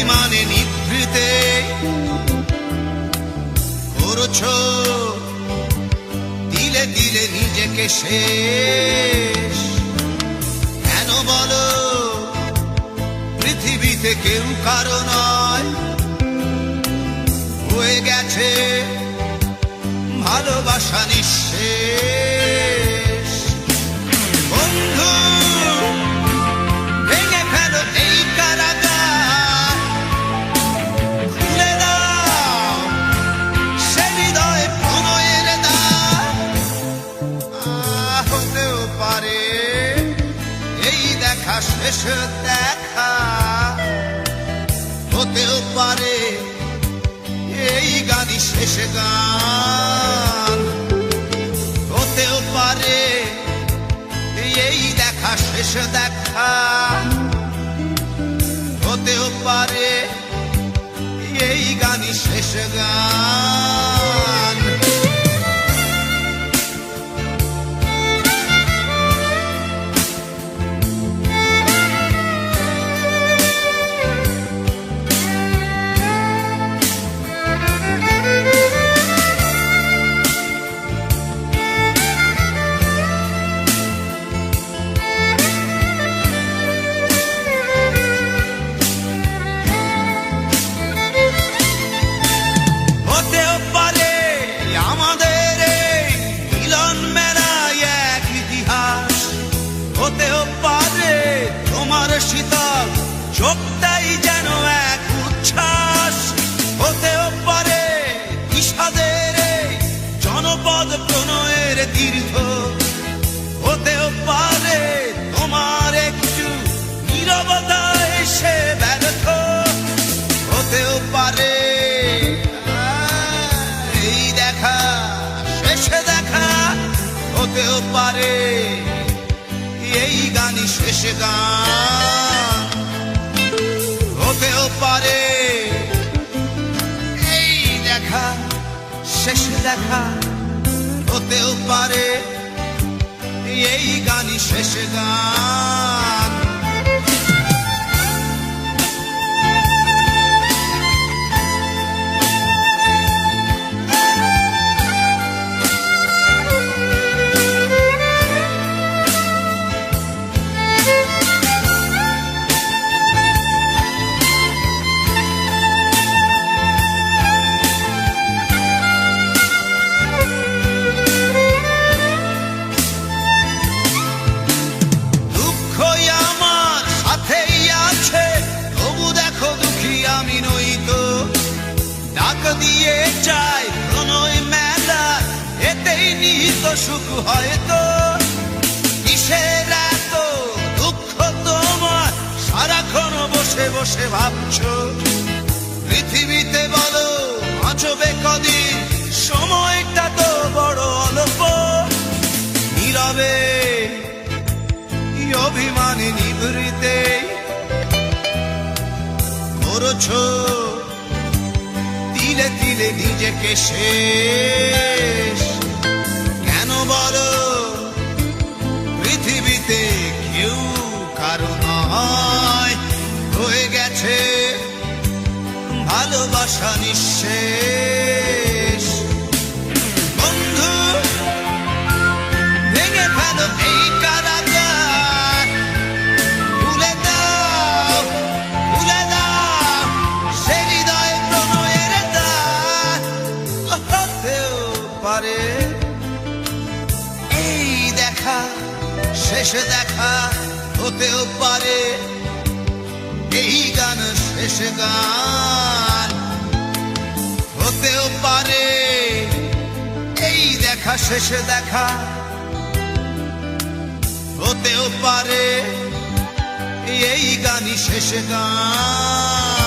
অভিমানে নিভৃতে করছো দিলে দিলে নিজেকে শেষ। কেন বলো পৃথিবীতে কেউ কারো নয়, হয়ে গেছে ভালোবাসা নিঃশেষ। বন্ধু ভেঙে ফেলো এই কারাগার, খুলে দাও সে হৃদয় প্রণয়ের দ্বার। হতেও পারে এই দেখা শেষ দেখা, হতেও পারে এই গানই শেষ গান, হতেও পারে এই দেখা শেষ দেখা, হতেও পারে এই গানই শেষ গান। শীতল চোখটাই যেন এক উচ্ছ্বাস, হতেও পারে বিষাদের জনপদ প্রণয়ের তীর্থ, হতেও পারে তোমার একটু নীরবতা এসে ব্যর্থ, হতেও পারে এই দেখা শেষে দেখা, হতেও পারে এই গানই শেষ গান, হতেও পারে এই দেখা শেষ দেখা, হতেও পারে এই গানই শেষ গান। দিয়ে চাই প্রণয় মেলা, এতেই নিহিত সুখ হয়তো। কিসের এত দুঃখ তোমার সারাক্ষণ বসে বসে ভাবছো, পৃথিবীতে বলো বাঁচবে কদিন, সময়টা তো বড় অল্প। নীরবে অভিমানে নিভৃতে করছো দিলে দিলে নিজেকে শেষ। কেন বলো পৃথিবীতে কেউ কারো নয়, হয়ে গেছে ভালোবাসা নিঃশেষ। বন্ধু ভেঙে ফেলো এই কারাগার, ভুলে দাও ভুলে দাও সে হৃদয় প্রণয়ের দ্বার। হতেও পারে এই দেখা শেষ দেখা, হতেও পারে এই গান শেষ গান, হতেও পারে এই দেখা শেষ দেখা, হতেও পারে এই গানই শেষ গান।